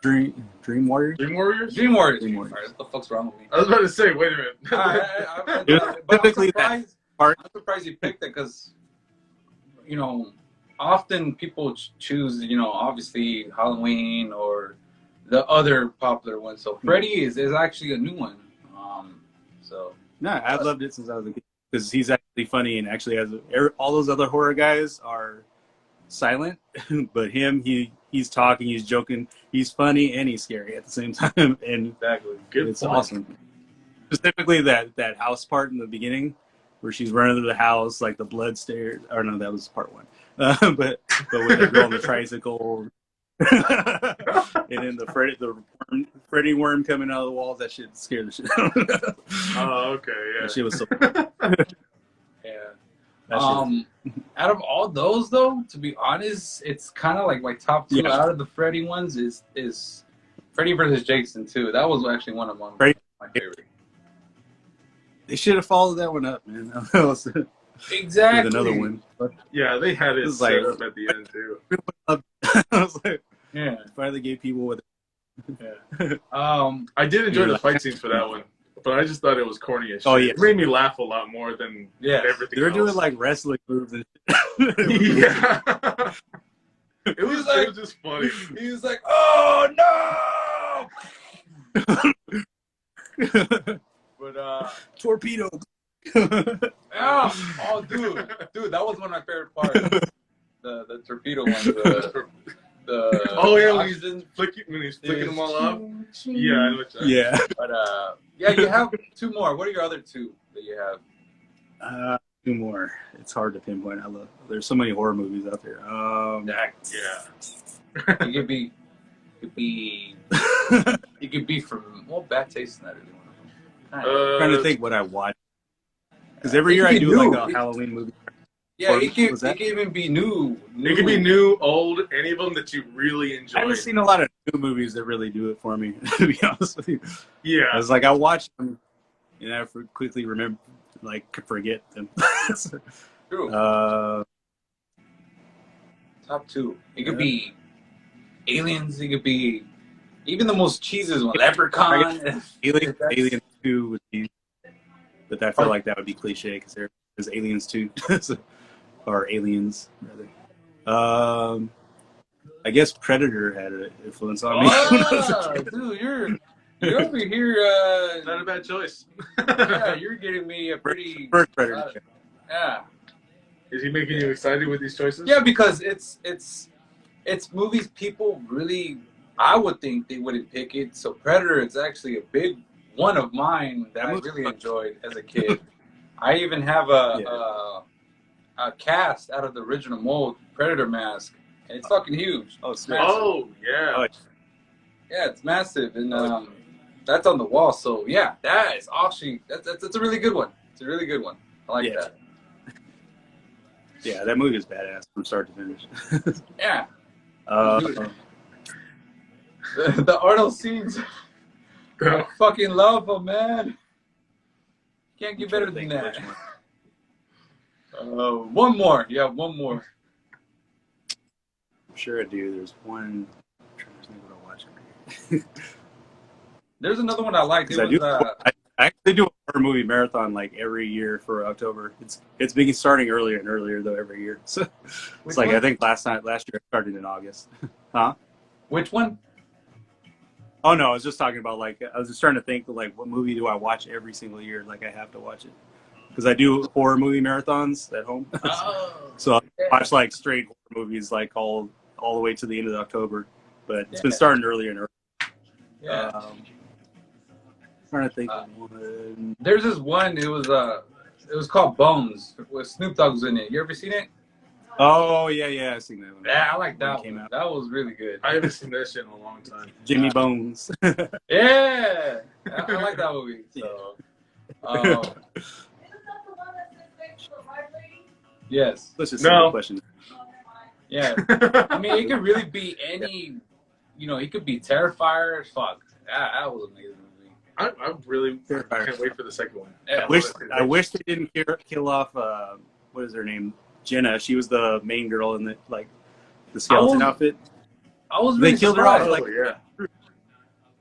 Dream Warriors. Dream Warriors? Dream Warriors. Dream Dream Warriors. Warriors. What the fuck's wrong with me? I was about to say, wait a minute. But I'm Typically that surprised. part. I'm surprised you picked it because, often people choose, obviously Halloween or the other popular one. So Freddy is actually a new one. So No, I've loved it since I was a kid because he's actually funny and actually has all those other horror guys are silent, but he's talking, he's joking, he's funny and he's scary at the same time, and exactly. Good it's point. awesome. Specifically that house part in the beginning where she's running through the house like the blood stairs. Or no, that was part 1. But with the girl on the tricycle. And then the Freddy worm coming out of the walls, that shit scared the shit out of me. Oh, okay, yeah. That shit was so Yeah. that shit- Out of all those, though, to be honest, it's kind of like my top 2 Yeah. out of the Freddy ones is Freddy versus Jason too. That was actually one of my favorite. They should have followed that one up, man. That was with Exactly. another one. But Yeah, they had it It's set like- up at the end, too. I was like, Yeah. finally gave people with I did enjoy the fight scenes for that one, but I just thought it was corny as shit. Oh, yeah. It made me laugh a lot more than Yeah. everything they were else. doing like wrestling moves and Yeah. It was just funny. He was like, "Oh no!" But torpedo. oh, dude, that was one of my favorite parts. The torpedo one. Oh, yeah, when oxygen. when he's flicking them all off. Yeah, I know what you're Yeah. But yeah, you have 2 more. What are your other 2 that you have? 2 more. It's hard to pinpoint. There's so many horror movies out there. Yeah. You could be, you could be from Bad Taste is not really one of them. trying to think what I watch. Because every year I do like a Halloween movie. Yeah, Or- it can was that- even be new. It could be new, old, any of them that you really enjoy. I haven't seen a lot of new movies that really do it for me, to be honest with you. I Yeah. was like, I watch them and I quickly forget them. True. uh, Top 2. It could be Aliens. It could be even the most cheesiest one, Leprechaun. Alien 2 would be, but I feel like that would be cliche because there's Aliens 2. Or Aliens, rather. I guess Predator had an influence on me. Oh, dude, you're over here. Not a bad choice. Yeah, you're getting me a pretty. First Predator. Yeah. Is he making you excited with these choices? Yeah, because it's it's movies people really, I would think they wouldn't pick it. So Predator is actually a big one of mine that I really enjoyed as a kid. I even have a cast out of the original mold Predator mask, and it's fucking huge. Oh, It's massive. Oh yeah. Yeah, it's massive, and that's on the wall. So yeah, that is actually that's a really good one. It's a really good one. I like that. Yeah, that movie is badass from start to finish. Yeah. The the Arnold scenes. I fucking love them, man. Can't get better than that. One more. Yeah, one more. I'm sure I do. There's one. I'm trying to think what I watch every year. There's another one I liked. I actually do a horror movie marathon like every year for October. It's been starting earlier and earlier though every year. So it's like I think last year I started in August. Huh? Which one? Oh no, I was just talking about like I was just trying to think like what movie do I watch every single year? Like I have to watch it because I do horror movie marathons at home. So I watch like straight horror movies like all the way to the end of October. But it's been starting earlier and earlier. Yeah. Trying to think of one. There's this one. It was called Bones with Snoop Dogg's in it. You ever seen it? Oh yeah, I've seen that one. Yeah, I like that came one. out. That was really good. I haven't seen that shit in a long time. Jimmy Bones. Yeah, I like that movie. So, yes. Let's just no question. Yeah, I mean, it could really be any. You know, it could be Terrifier. Fuck, that was amazing. I really can't wait for the second one. Yeah. I wish they didn't kill off what is her name? Jenna. She was the main girl in the skeleton outfit. I was really they killed her off. Like, yeah.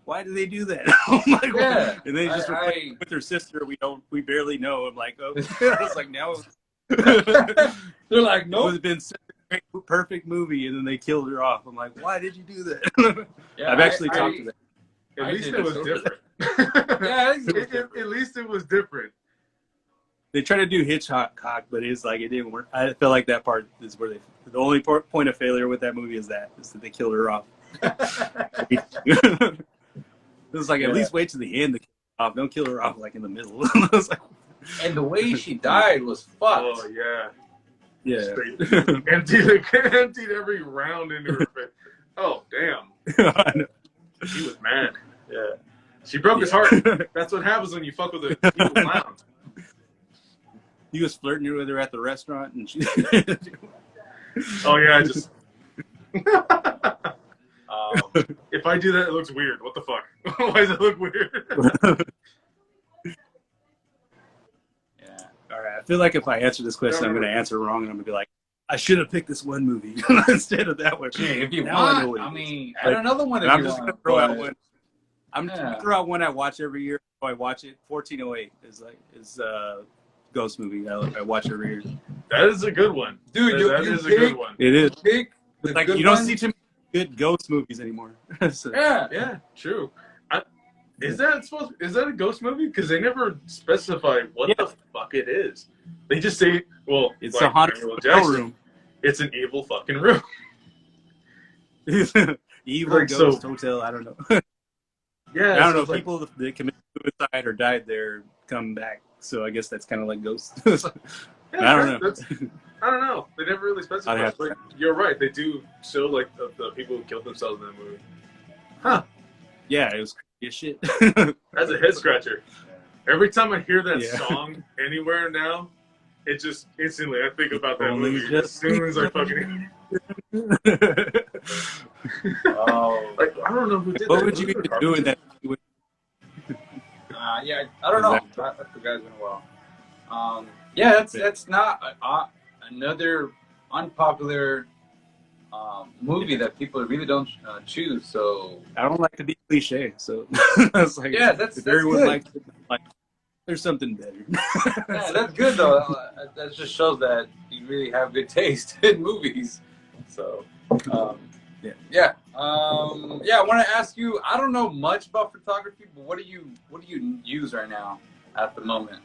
Why do they do that? Oh my god! And they just with her sister. We barely know. I'm like, oh, I was like, now they're like, no, nope. It would have been such a great, perfect movie, and then they killed her off. I'm like, why did you do that? Yeah, I've actually talked to them. At least it was different. Yeah, at least it was different. They tried to do Hitchcock, but it's like it didn't work. I feel like that part is where the only point of failure with that movie is that they killed her off. It was like at least wait to the end to kill her off. Don't kill her off like in the middle. Like, and the way she died was fucked. Oh yeah. Yeah. Emptied every round into her face. Oh damn. I know. She was mad. Yeah. She broke his heart. That's what happens when you fuck with a evil clown. He was flirting with her at the restaurant, and she. Oh yeah, I just. If I do that, it looks weird. What the fuck? Why does it look weird? Yeah. All right. I feel like if I answer this question, I'm going to answer wrong, and I'm going to be like, I should have picked this one movie instead of that one. Hey, if you now want, I mean, add another one. I'm just going to throw out one. I'm just going to throw out one I watch every year. I watch it. 1408 is ghost movie. I watch every year. That is a good one, dude. That is a good one. It is. Like you don't see too many good ghost movies anymore. So. Yeah, true. Is that a ghost movie? Because they never specify what the fuck it is. They just say, well, it's like a haunted room. It's an evil fucking room. Evil like, ghost hotel. I don't know. Yeah, I don't know. People that committed suicide or died there come back. So I guess that's kind of like ghosts. I don't know. I don't know. They never really specify. Like, you're right. They do show like the people who killed themselves in that movie. Huh. Yeah, it was crazy as shit. That's a head scratcher. Every time I hear that song anywhere now, it just instantly I think about that movie as soon as I fucking. Oh, like I don't know who did that. What would you even do in that? Yeah, I don't know. I forgot it's been a while. Yeah, that's not another unpopular movie that people really don't choose. So I don't like to be cliche. So it's like, yeah, that's everyone good. likes it, like there's something better. Yeah, that's good though. That just shows that you really have good taste in movies. So yeah. I want to ask you. I don't know much about photography, but what do you use right now at the moment?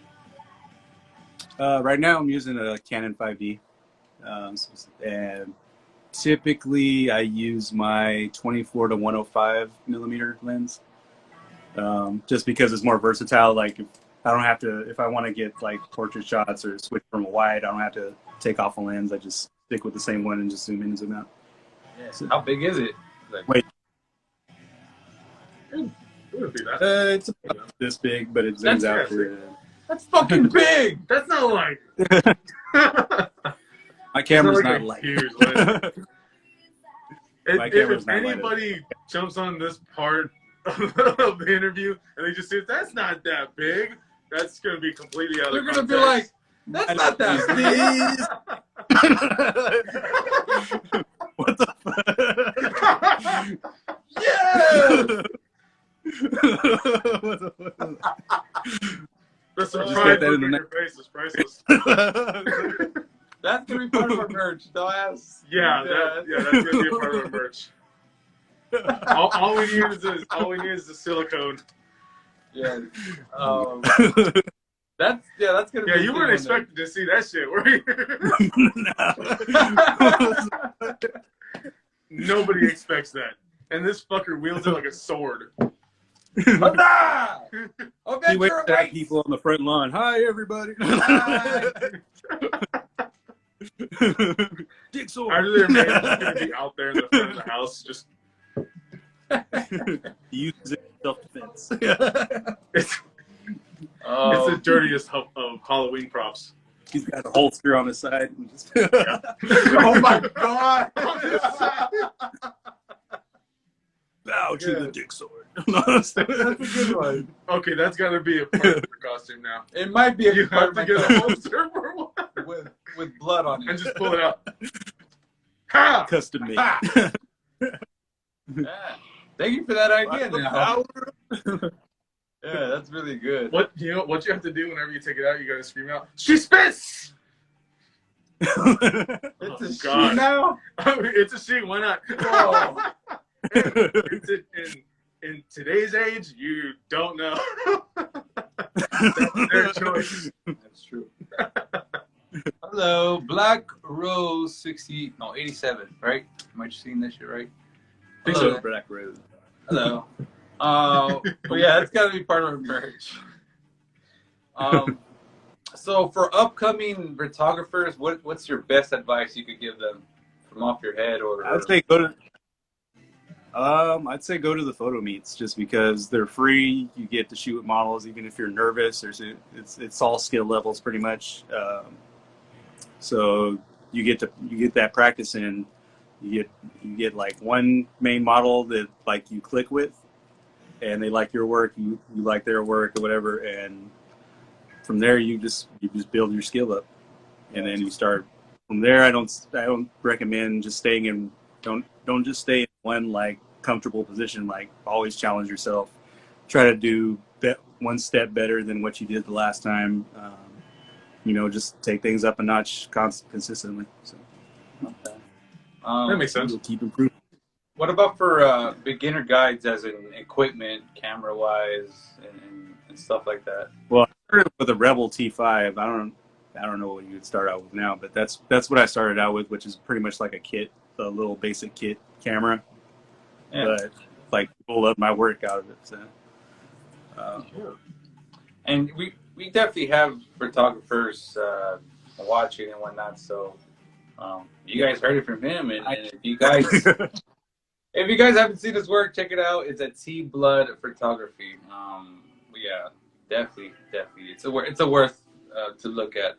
Right now, I'm using a Canon 5D, and Typically, I use my 24 to 105 millimeter lens, just because it's more versatile. Like, if I don't have to, if I want to get like portrait shots or switch from a wide, I don't have to take off a lens. I just stick with the same one and just zoom in and zoom out. Yeah. So, how big is it? Like, wait. It's about this big, but it zooms out. That's fucking big. That's not like. My camera's not like light. Huge if anybody jumps on this part of the interview and they just say that's not that big, that's gonna be completely out of context. They're gonna be like, that's not that big. What the fuck? Yeah. The surprise look in your face is priceless. That's gonna be part of our merch, dumbass. Yeah, that's gonna be a part of our merch. all we need is the silicone. Yeah. That's gonna. Yeah, you weren't expecting to see that shit, were you? Nobody expects that, and this fucker wields it like a sword. He waits at people on the front lawn. Hi, everybody. Hi. Dick sword. Our other man is going to be out there in the front of the house, just using self-defense. It's the dirtiest of Halloween props. He's got a holster on his side. And just oh my god! Bow to the dick sword. That's a good one. Okay, that's got to be a part of your costume now. It might be a you part have to get a holster for one. With blood on it. And just pull it out. Ha! Custom made. Yeah. Thank you for that idea now. Yeah, that's really good. What you have to do whenever you take it out, you gotta scream out, "She spits!" It's a she now? It's a she, why not? Whoa. In today's age, you don't know. That's their choice. That's true. Hello, Black Rose 87, right? Am I seeing this shit right? I think so, Black Rose. Hello. But yeah, it's got to be part of our merch. So for upcoming photographers, what's your best advice you could give them from off your head? I'd say go to the photo meets, just because they're free. You get to shoot with models, even if you're nervous. It's all skill levels pretty much. So you get that practice in. You get like one main model that like you click with, and they like your work, you like their work or whatever, and from there you just build your skill up, and then you start from there. I don't recommend just staying in. Don't just stay in one like comfortable position. Like, always challenge yourself. Try to do that one step better than what you did the last time. Just take things up a notch consistently. So. Okay. That makes sense. You'll keep improving. What about for beginner guides, as in equipment, camera wise, and stuff like that? Well, I started with a Rebel T5. I don't know what you would start out with now, but that's what I started out with, which is pretty much like a little basic kit camera. Yeah. But like, people love my work out of it. So. And we definitely have photographers watching and whatnot. So you guys heard it from him, and if you guys haven't seen his work, check it out. It's at Tblood Photography. Yeah, definitely, it's a worth to look at.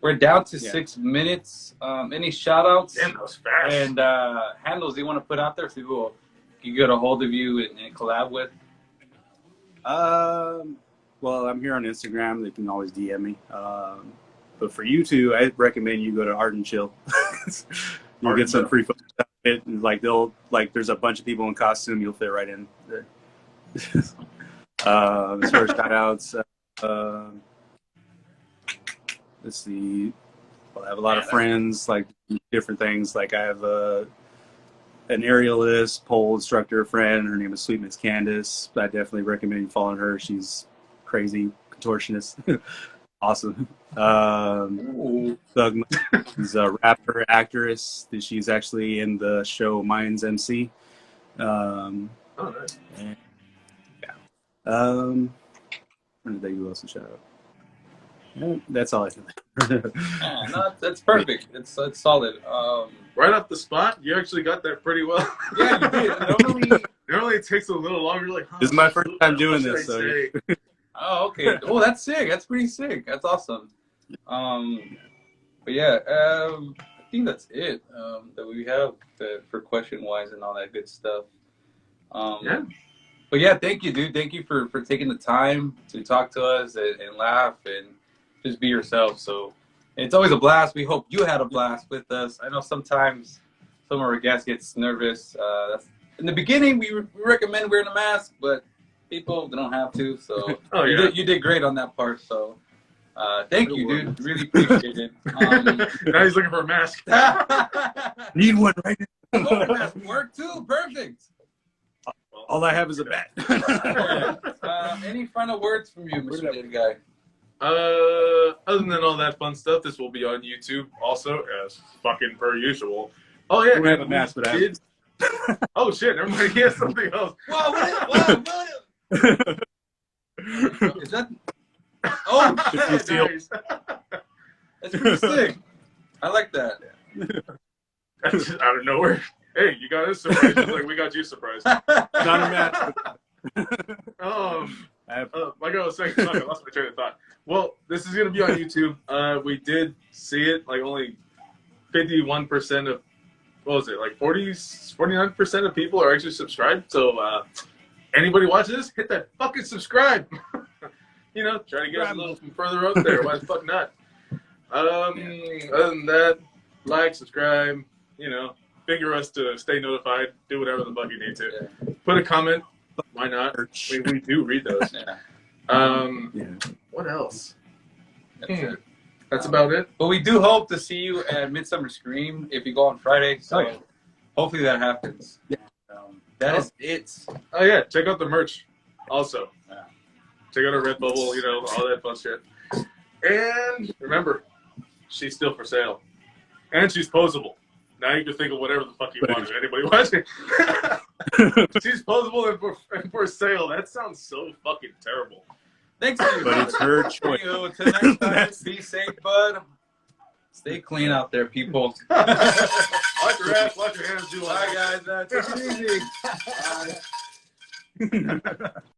We're down to 6 minutes. Any shout outs? Damn, that was fast. And handles you want to put out there so people can get a hold of you and collab with? Well, I'm here on Instagram. They can always DM me. But for you two, I recommend you go to Art and Chill. You'll get some free photos. There's a bunch of people in costume. You'll fit right in there. As far as shout outs, let's see. Well, I have a lot of friends, like different things. Like, I have an aerialist, pole instructor friend. Her name is Sweet Miss Candace. I definitely recommend you following her. She's crazy contortionist. Awesome. Ooh. Thug is a rapper, actress. She's actually in the show Mayans MC. Oh, nice. And, yeah. Trying to think who else to shout out. Yeah, that's all I think. Yeah, no, that's perfect. It's solid. Right off the spot, you actually got that pretty well. Yeah, you did. Normally it takes a little longer. Like, This is my first time doing this, so Oh, okay. Oh, that's sick. That's pretty sick. That's awesome. But yeah, I think that's it that we have for question wise and all that good stuff. Yeah. But yeah, thank you, dude. Thank you for taking the time to talk to us and laugh and just be yourself. So it's always a blast. We hope you had a blast with us. I know sometimes some of our guests gets nervous. In the beginning, we recommend wearing a mask, but people don't have to. So you did great on that part. So thank you, dude. Really appreciate it. Now he's looking for a mask. need one right now. COVID mask work too. Perfect. All I have is a bat. Any final words from you, Mr. Data Guy? Other than all that fun stuff, this will be on YouTube also, as fucking per usual. Oh yeah, We have a mask, but oh shit, never mind. He has something else. Whoa, what? Is that? Oh, shit, Nice. that's pretty sick. I like that. That's just out of nowhere. Hey, you got us surprised, just like we got you surprised. Not a mask. Like I was saying, fuck, I lost my train of thought. Well, this is gonna be on YouTube. We did see it, like only 51% of, what was it, like 49% of people are actually subscribed. So anybody watching this, hit that fucking subscribe. You know, try to get us a little further up there. Why the fuck not? Other than that, like, subscribe, you know, figure us to stay notified, do whatever the fuck you need to. Yeah. Put a comment. Why not? We do read those. Yeah. What else? That's it. That's about it. But we do hope to see you at Midsummer Scream if you go on Friday. So hopefully that happens. Yeah. That is it. Oh yeah, check out the merch. Also, Yeah. check out our Redbubble. You know, all that fun shit. And remember, she's still for sale, and she's posable. Now you can think of whatever the fuck you want. Anybody watching? She's posable and for sale. That sounds so fucking terrible. Thanks for But it's her choice. Till next time, be safe, bud. Stay clean out there, people. Watch your ass, watch your hands, do all Bye, that. guys. Take it easy. Bye.